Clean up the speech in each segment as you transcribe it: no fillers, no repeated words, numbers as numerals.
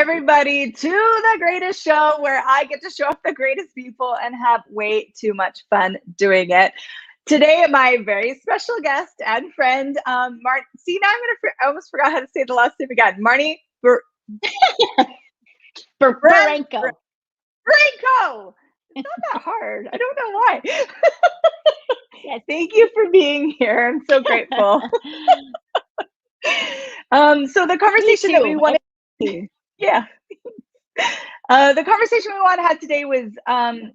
everybody to the greatest show where I get to show up the greatest people and have way too much fun doing it. Today, my very special guest and friend, Marnie. See, now I almost forgot how to say the last name again. Marnie Barranco. Barranco. It's not that hard. I don't know why. Yes, thank you for being here. I'm so grateful. So the conversation that we wanted, yeah. The conversation we want to have today was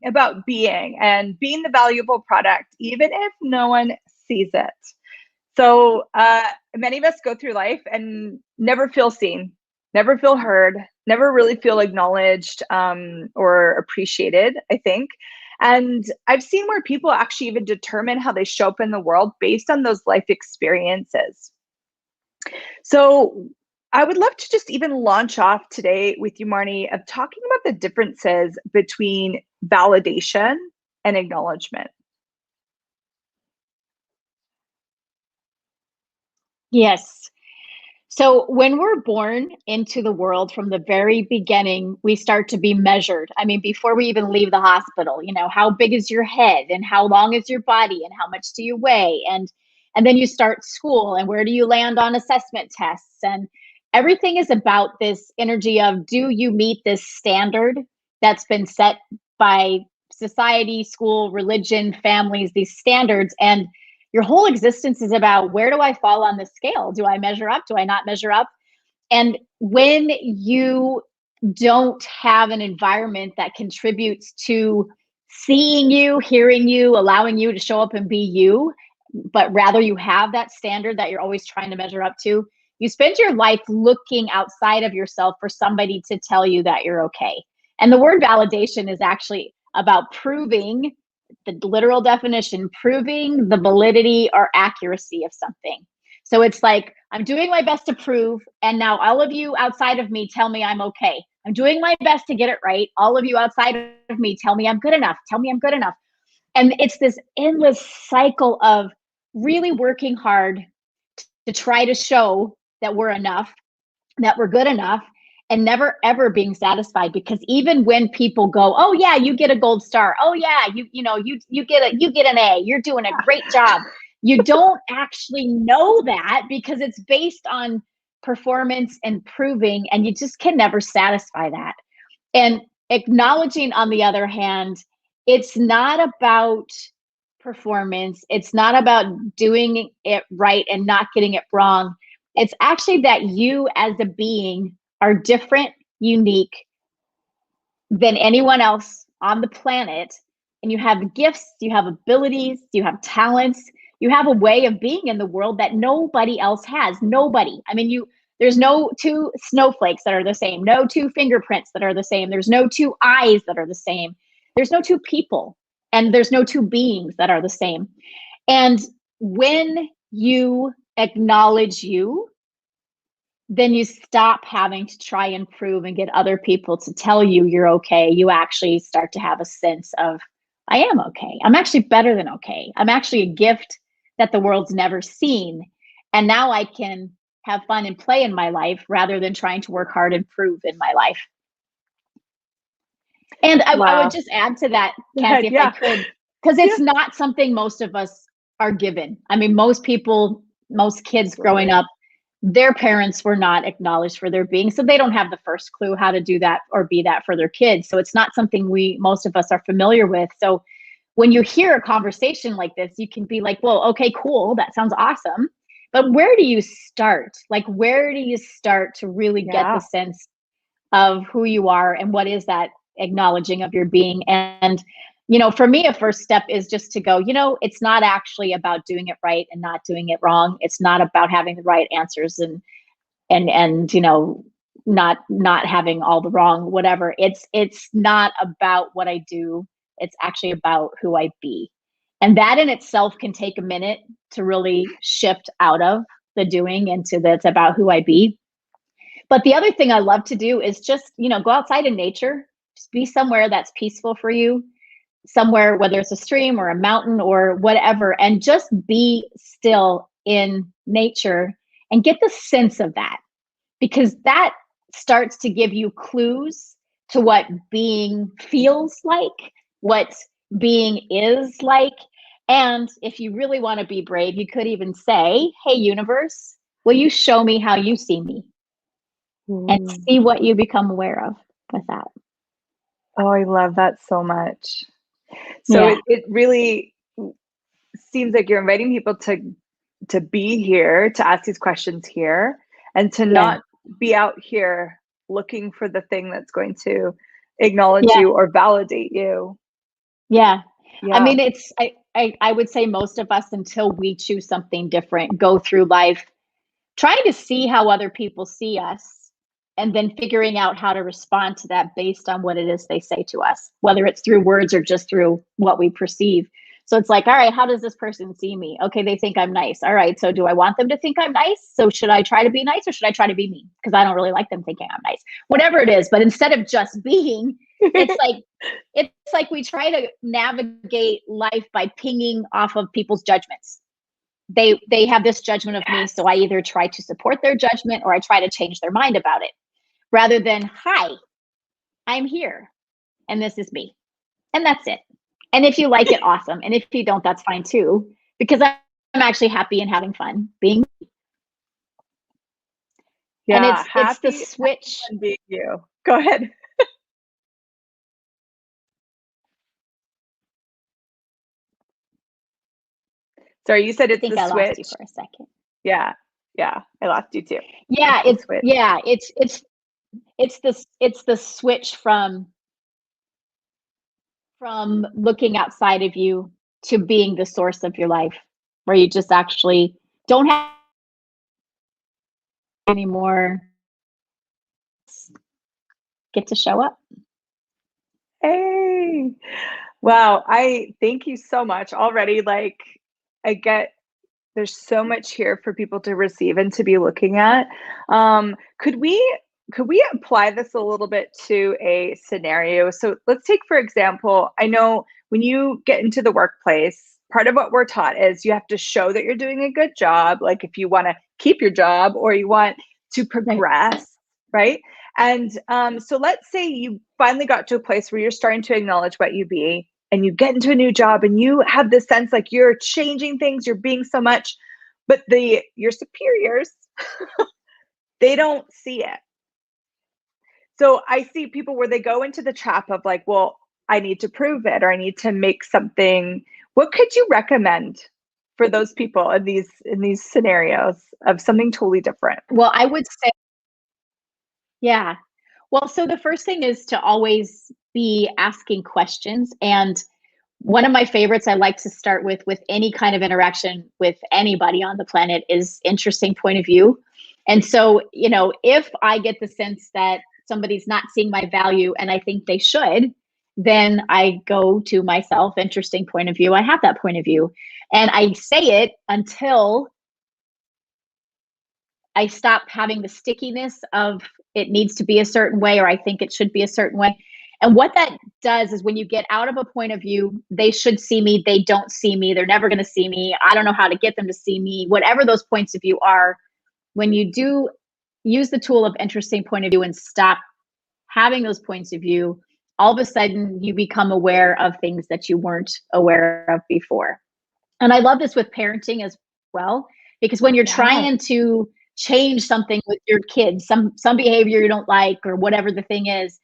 about being and being the valuable product, even if no one sees it. So many of us go through life and never feel seen, never feel heard, never really feel acknowledged or appreciated, I think. And I've seen where people actually even determine how they show up in the world based on those life experiences. So I would love to just even launch off today with you, Marnie, of talking about the differences between validation and acknowledgement. Yes. So when we're born into the world from the very beginning, we start to be measured. I mean, before we even leave the hospital, how big is your head and how long is your body and how much do you weigh? And then you start school and where do you land on assessment tests? And everything is about this energy of, do you meet this standard that's been set by society, school, religion, families, these standards? And your whole existence is about, where do I fall on the scale? Do I measure up? Do I not measure up? And when you don't have an environment that contributes to seeing you, hearing you, allowing you to show up and be you, but rather you have that standard that you're always trying to measure up to, you spend your life looking outside of yourself for somebody to tell you that you're okay. And the word validation is actually about proving, the literal definition, proving the validity or accuracy of something. So it's like, I'm doing my best to prove, and now all of you outside of me tell me I'm okay. I'm doing my best to get it right. All of you outside of me tell me I'm good enough. Tell me I'm good enough. And it's this endless cycle of really working hard to try to show that we're enough, that we're good enough, and never ever being satisfied. Because even when people go, oh yeah, you get a gold star, oh yeah, you get an A, you're doing a great job, you don't actually know that, because it's based on performance and proving, and you just can never satisfy that. And acknowledging, on the other hand, it's not about performance, it's not about doing it right and not getting it wrong. It's actually that you as a being are different, unique than anyone else on the planet. And you have gifts, you have abilities, you have talents, you have a way of being in the world that nobody else has. Nobody. I mean, there's no two snowflakes that are the same, no two fingerprints that are the same, there's no two eyes that are the same, there's no two people, and there's no two beings that are the same. And when you acknowledge you, then you stop having to try and prove and get other people to tell you you're okay. You actually start to have a sense of, I am okay. I'm actually better than okay. I'm actually a gift that the world's never seen. And now I can have fun and play in my life rather than trying to work hard and prove in my life. And I would just add to that, Cassy, if I could, because it's not something most of us are given. I mean, most people, most kids growing up, their parents were not acknowledged for their being, so they don't have the first clue how to do that or be that for their kids. So it's not something most of us are familiar with. So when you hear a conversation like this, you can be like, well, okay, cool, that sounds awesome. But where do you start? Like, where do you start to really get the sense of who you are and what is that acknowledging of your being? And for me, a first step is just to go, it's not actually about doing it right and not doing it wrong. It's not about having the right answers and not having all the wrong, whatever. It's not about what I do. It's actually about who I be. And that in itself can take a minute to really shift out of the doing into the, it's about who I be. But the other thing I love to do is just, go outside in nature, just be somewhere that's peaceful for you, somewhere, whether it's a stream or a mountain or whatever, and just be still in nature and get the sense of that, because that starts to give you clues to what being feels like, what being is like. And if you really want to be brave, you could even say, hey, universe, will you show me how you see me? And see what you become aware of with that. Oh, I love that so much. So it really seems like you're inviting people to be here, to ask these questions here, and to not be out here looking for the thing that's going to acknowledge you or validate you. Yeah. I mean, it's, I would say most of us, until we choose something different, go through life trying to see how other people see us, and then figuring out how to respond to that based on what it is they say to us, whether it's through words or just through what we perceive. So it's like, all right, how does this person see me? Okay, they think I'm nice. All right, so do I want them to think I'm nice? So should I try to be nice, or should I try to be mean? Because I don't really like them thinking I'm nice. Whatever it is, but instead of just being, it's like we try to navigate life by pinging off of people's judgments. They have this judgment of me, so I either try to support their judgment or I try to change their mind about it, rather than, hi, I'm here and this is me, and that's it. And if you like it, awesome. And if you don't, that's fine too, because I'm actually happy and having fun being me. And it's the switch. Being you. Go ahead. Sorry, you said it's the switch. I lost you for a second. Yeah, I lost you too. Yeah, it's the switch from looking outside of you to being the source of your life, where you just actually don't have anymore, get to show up. Hey, wow, I thank you so much already. Like, there's so much here for people to receive and to be looking at. Could we apply this a little bit to a scenario? So let's take, for example, I know when you get into the workplace, part of what we're taught is you have to show that you're doing a good job. Like if you want to keep your job or you want to progress, right? And so let's say you finally got to a place where you're starting to acknowledge what you be, and you get into a new job and you have this sense like you're changing things, you're being so much, but your superiors, they don't see it. So I see people where they go into the trap of like, well, I need to prove it, or I need to make something. What could you recommend for those people in these scenarios of something totally different? Well, I would say, yeah. Well, so the first thing is to always be asking questions. And one of my favorites I like to start with any kind of interaction with anybody on the planet is interesting point of view. And so, if I get the sense that somebody's not seeing my value and I think they should, then I go to myself, interesting point of view. I have that point of view. And I say it until I stop having the stickiness of it needs to be a certain way, or I think it should be a certain way. And what that does is when you get out of a point of view, they should see me, they don't see me, they're never going to see me, I don't know how to get them to see me, whatever those points of view are, when you do use the tool of interesting point of view and stop having those points of view, all of a sudden you become aware of things that you weren't aware of before. And I love this with parenting as well, because when you're trying to change something with your kids, some behavior you don't like or whatever the thing is,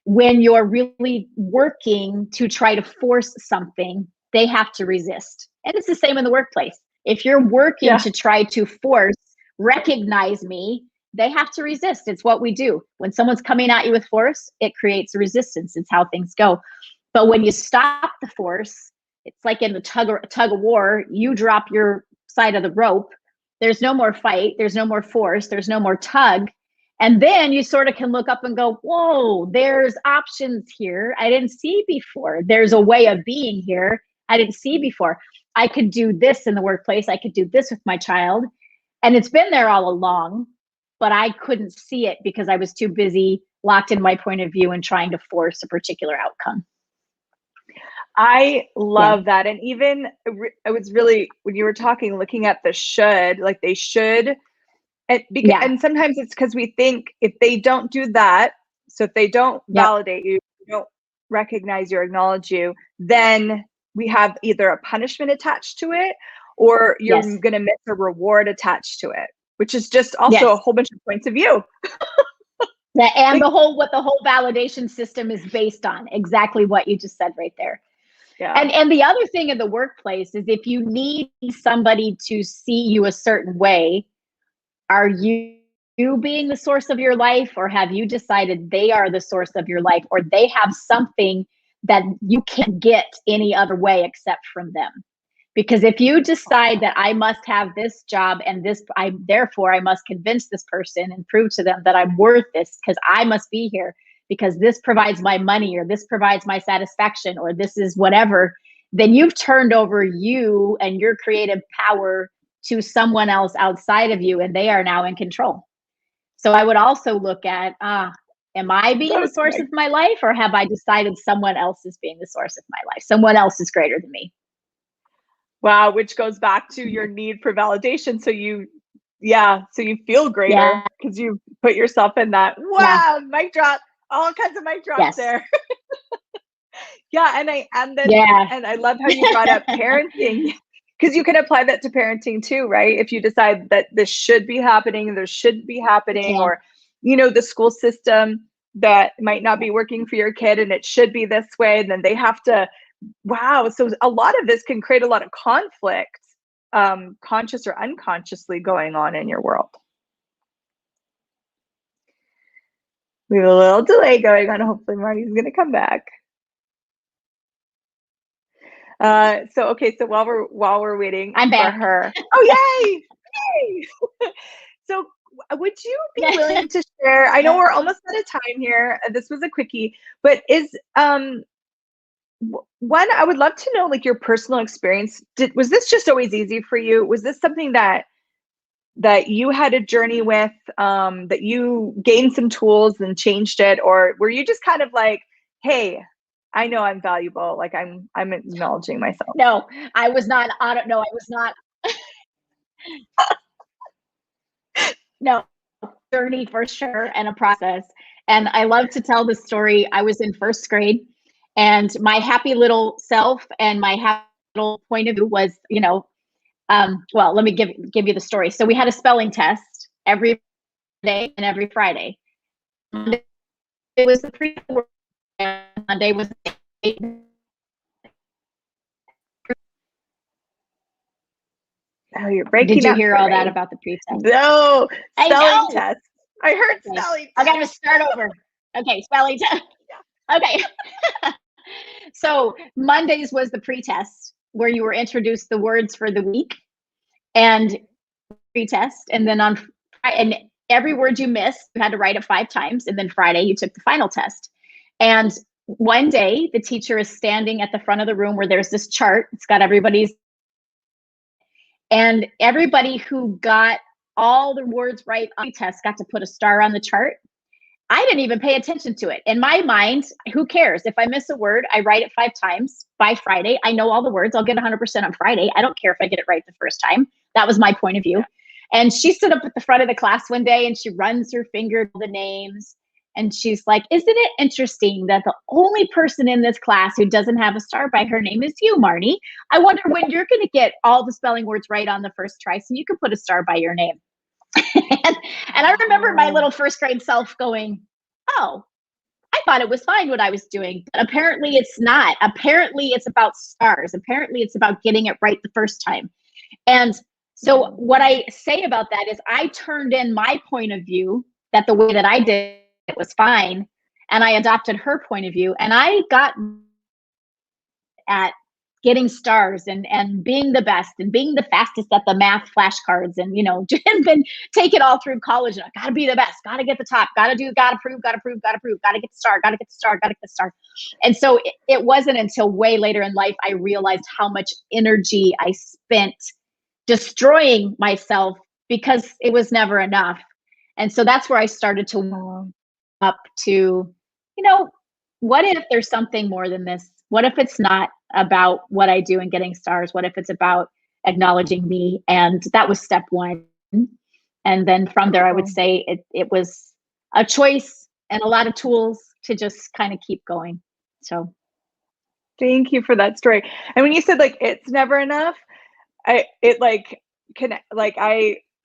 when you're really working to try to force something, they have to resist. And it's the same in the workplace. If you're working to try to force, recognize me, they have to resist. It's what we do. When someone's coming at you with force, it creates resistance. It's how things go. But when you stop the force, it's like in the tug of war, you drop your side of the rope. There's no more fight. There's no more force. There's no more tug. And then you sort of can look up and go, whoa, there's options here I didn't see before. There's a way of being here I didn't see before. I could do this in the workplace. I could do this with my child. And it's been there all along, but I couldn't see it because I was too busy locked in my point of view and trying to force a particular outcome. I love that. And even it was really, when you were talking, looking at the should, like they should And sometimes it's because we think if they don't do that, so if they don't validate you, don't recognize you or acknowledge you, then we have either a punishment attached to it, or you're going to miss a reward attached to it, which is just also a whole bunch of points of view. And what the whole validation system is based on, exactly what you just said right there. Yeah. And the other thing in the workplace is, if you need somebody to see you a certain way, are you being the source of your life, or have you decided they are the source of your life, or they have something that you can't get any other way except from them? Because if you decide that I must have this job and therefore I must convince this person and prove to them that I'm worth this, because I must be here because this provides my money, or this provides my satisfaction, or this is whatever, then you've turned over you and your creative power to someone else outside of you, and they are now in control. So I would also look at, am I being the source of my life, or have I decided someone else is being the source of my life? Someone else is greater than me. Wow, which goes back to your need for validation. So you feel greater because you put yourself in that. Wow, mic drop, all kinds of mic drops there. And I love how you brought up parenting, because you can apply that to parenting too, right? If you decide that this should be happening, there should be happening, or the school system that might not be working for your kid and it should be this way, then they have to. Wow. So a lot of this can create a lot of conflict, conscious or unconsciously, going on in your world. We have a little delay going on. Hopefully Marnie's going to come back. So while we're waiting for her. Oh, yay! Yay! So would you be willing to share? I know we're almost out of time here. This was a quickie, but is one, I would love to know, like, your personal experience. Was this just always easy for you? Was this something that you had a journey with, that you gained some tools and changed it? Or were you just kind of like, hey, I know I'm valuable, like I'm acknowledging myself? No, I was not. No, I was not. No, journey for sure, and a process. And I love to tell the story. I was in first grade, and my happy little self and my happy little point of view was, well, let me give you the story. So we had a spelling test every day and every Friday. Monday was the pre-word, and Monday was the Oh, you're breaking up. Did you hear all that about the pre-test? No, spelling test. I heard spelling test. I got to start over. Okay, spelling test. Okay. So Mondays was the pre-test, where you were introduced the words for the week, and pre-test, and then and every word you missed, you had to write it 5 times, and then Friday you took the final test. And one day the teacher is standing at the front of the room where there's this chart. It's got everybody's, and everybody who got all the words right on the test got to put a star on the chart. I didn't even pay attention to it. In my mind, who cares? If I miss a word, I write it 5 times by Friday. I know all the words. I'll get 100% on Friday. I don't care if I get it right the first time. That was my point of view. And she stood up at the front of the class one day and she runs her finger to the names. And she's like, isn't it interesting that the only person in this class who doesn't have a star by her name is you, Marnie? I wonder when you're going to get all the spelling words right on the first try, so you can put a star by your name. and I remember my little first grade self going, oh, I thought it was fine what I was doing, but apparently it's not. Apparently it's about stars. Apparently it's about getting it right the first time. And so what I say about that is, I turned in my point of view that the way that I did it was fine, and I adopted her point of view, and I got at getting stars and being the best and being the fastest at the math flashcards, and and been take it all through college. And I gotta be the best, gotta get the top, gotta prove, gotta get the star, gotta get the star. And so it wasn't until way later in life I realized how much energy I spent destroying myself because it was never enough. And so that's where I started to warm up to, what if there's something more than this? What if it's not about what I do and getting stars? What if it's about acknowledging me? And that was step 1. And then from there, I would say it was a choice and a lot of tools to just kind of keep going. So thank you for that story. And when you said like it's never enough, I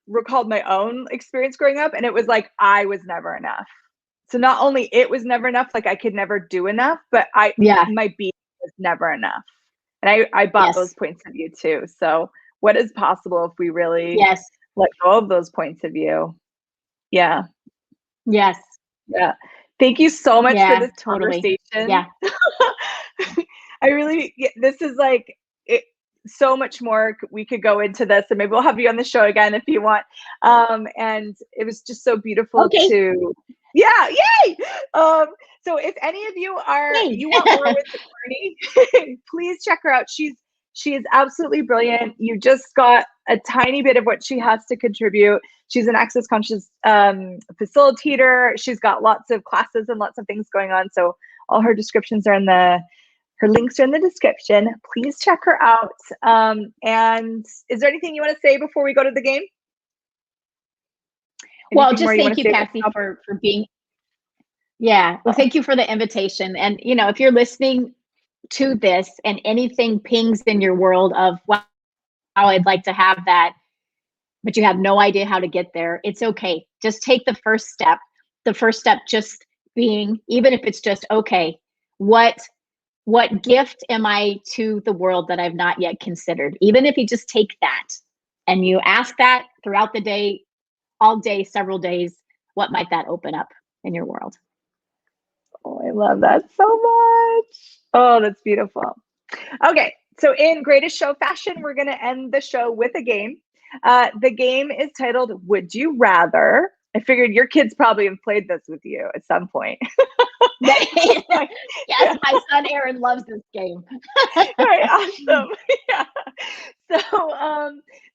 recalled my own experience growing up, and it was like I was never enough. So not only it was never enough, like I could never do enough, but my being was never enough. And I bought those points of view too. So what is possible if we really let go of those points of view? Yeah. Yes. Yeah. Thank you so much for this conversation. Yeah. I really, this is like so much more. We could go into this, and maybe we'll have you on the show again if you want. And it was just so beautiful to, yay! So if any of you you want more with Marnie, please check her out. She is absolutely brilliant. You just got a tiny bit of what she has to contribute. She's an Access Conscious facilitator. She's got lots of classes and lots of things going on. So all her descriptions are in her links are in the description. Please check her out. And is there anything you want to say before we go to the game? Well, just thank you, Cassy, for being. Yeah. Well, thank you for the invitation. And, if you're listening to this and anything pings in your world of, wow, I'd like to have that, but you have no idea how to get there, it's okay. Just take the first step. The first step just being, even if it's just, okay, what gift am I to the world that I've not yet considered? Even if you just take that and you ask that throughout the day, all day, several days, what might that open up in your world? Oh, I love that so much. Oh, that's beautiful. Okay, so in greatest show fashion, we're going to end the show with a game. The game is titled Would You Rather? I figured your kids probably have played this with you at some point. Yes, my son Aaron loves this game. Right, awesome. Yeah.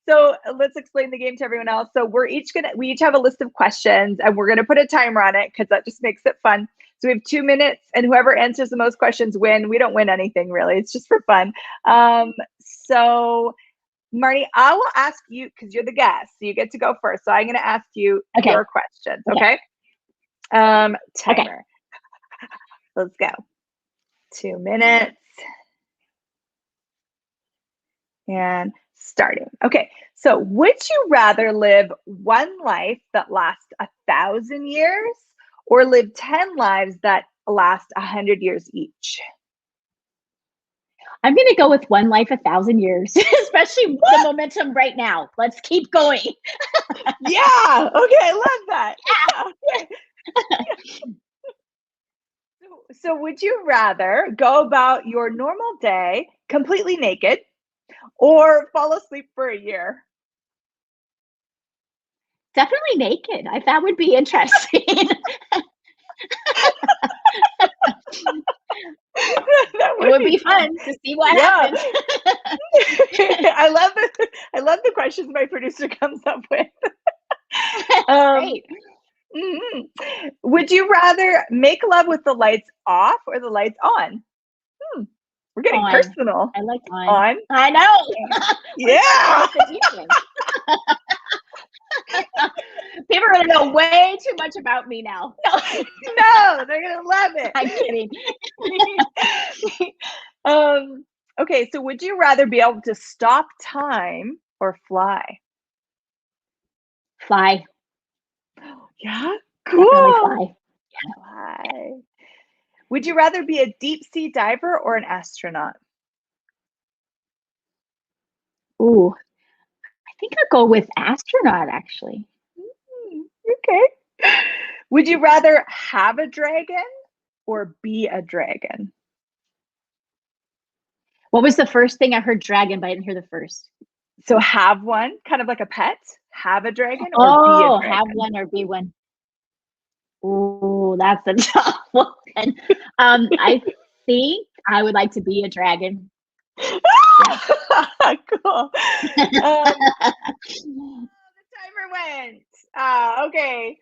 So let's explain the game to everyone else. So we each have a list of questions, and we're gonna put a timer on it because that just makes it fun. So we have 2 minutes, and whoever answers the most questions win. We don't win anything really. It's just for fun. So Marnie, I will ask you because you're the guest, so you get to go first. So I'm gonna ask you your questions. Okay. Timer. Okay. Let's go. 2 minutes. And starting. Okay, so would you rather live one life that lasts 1,000 years or live 10 lives that last 100 years each? I'm going to go with one life 1,000 years, especially the momentum right now. Let's keep going. Yeah. Okay, I love that. Yeah. So would you rather go about your normal day completely naked or fall asleep for a year? Definitely naked. That would be interesting. It would be fun to see what happens. I love the questions my producer comes up with. Great. Mm-hmm. Would you rather make love with the lights off or the lights on? We're getting personal. I like on. I know. Yeah. People are going to know way too much about me now. No, they're going to love it. I'm kidding. Okay, so would you rather be able to stop time or fly? Fly. Yeah, cool. Definitely fly. Would you rather be a deep sea diver or an astronaut? Ooh, I think I'll go with astronaut, actually. Okay. Would you rather have a dragon or be a dragon? What was the first thing? I heard dragon, but I didn't hear the first. So have one, kind of like a pet, have a dragon, or be a dragon? Have one or be one. Ooh, that's a tough one. I think I would like to be a dragon. Yeah. Cool. The timer went. Okay.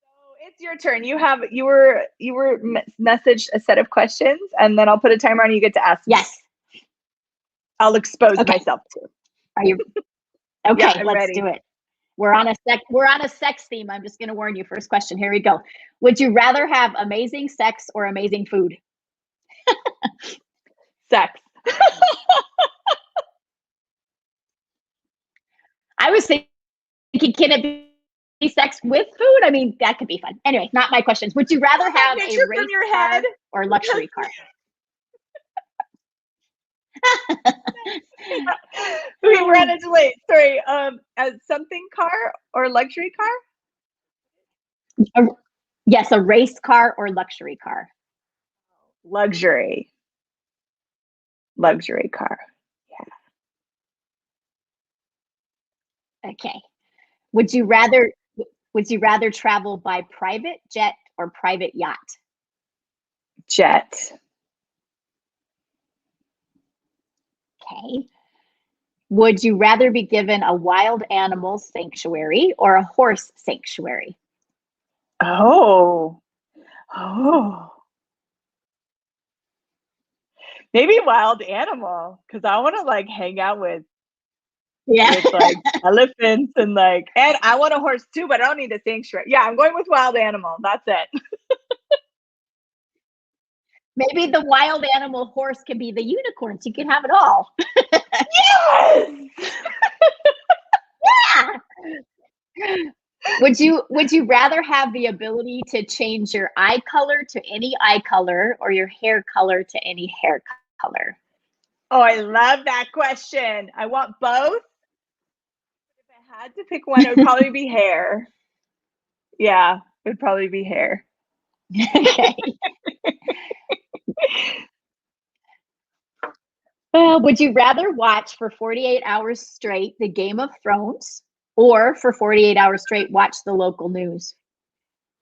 So it's your turn. You were messaged a set of questions, and then I'll put a timer on. You get to ask. Yes. I'll expose myself too. Are you? Okay, yeah, let's ready. do it. We're on a sex theme. I'm just going to warn you. First question. Here we go. Would you rather have amazing sex or amazing food? Sex. I was thinking, can it be sex with food? I mean, that could be fun. Anyway, not my questions. Would you rather have a race car or luxury car? We ran into late. Sorry. A something car or luxury car? Yes, a race car or luxury car. Luxury car. Yeah. Okay. Would you rather travel by private jet or private yacht? Jet. Okay. Would you rather be given a wild animal sanctuary or a horse sanctuary? Oh. Maybe wild animal, because I want to like hang out with like elephants and I want a horse too, but I don't need a sanctuary. Yeah, I'm going with wild animal. That's it. Maybe the wild animal horse can be the unicorns. You can have it all. Yes! Yeah. Would you rather have the ability to change your eye color to any eye color or your hair color to any hair color? Oh, I love that question. I want both. If I had to pick one, it would probably be hair. Yeah, it would probably be hair. Okay. Would you rather watch for 48 hours straight the Game of Thrones or for 48 hours straight watch the local news?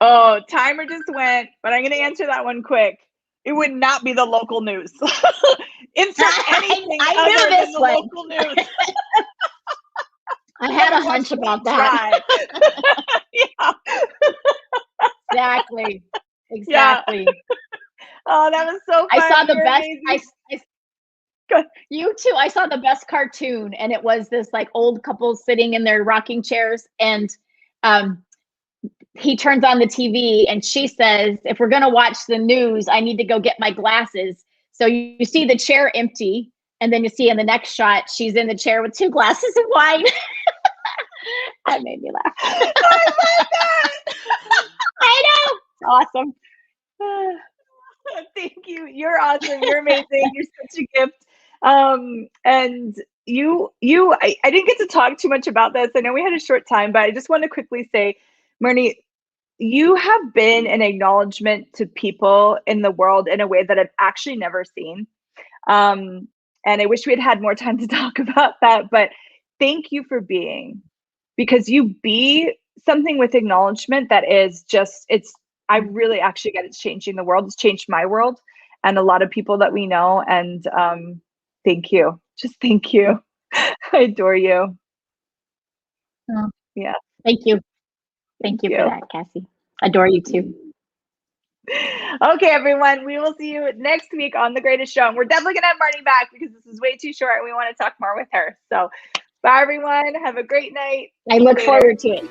Oh, timer just went, but I'm going to answer that one quick. It would not be the local news. Insert anything I knew this the one. Local news. I had a hunch about that. Yeah. Exactly. Yeah. Oh, that was so fun. I saw the best. You too. I saw the best cartoon, and it was this like old couple sitting in their rocking chairs, and he turns on the TV, and she says, "If we're gonna watch the news, I need to go get my glasses." So you see the chair empty, and then you see in the next shot, she's in the chair with 2 glasses of wine. That made me laugh. I love that. I know. It's awesome. Thank you. You're awesome. You're amazing. You're such a gift. And I didn't get to talk too much about this. I know we had a short time, but I just want to quickly say, Marnie, you have been an acknowledgement to people in the world in a way that I've actually never seen. And I wish we had had more time to talk about that, but thank you for being, because you be something with acknowledgement that is just, I really actually get it's changing the world. It's changed my world and a lot of people that we know. And thank you. Just thank you. I adore you. Oh, yeah. Thank you. Thank you for that, Cassy. Adore you too. Okay, everyone. We will see you next week on The Greatest Show. And we're definitely going to have Marnie back because this is way too short and we want to talk more with her. So bye, everyone. Have a great night. I look forward to it.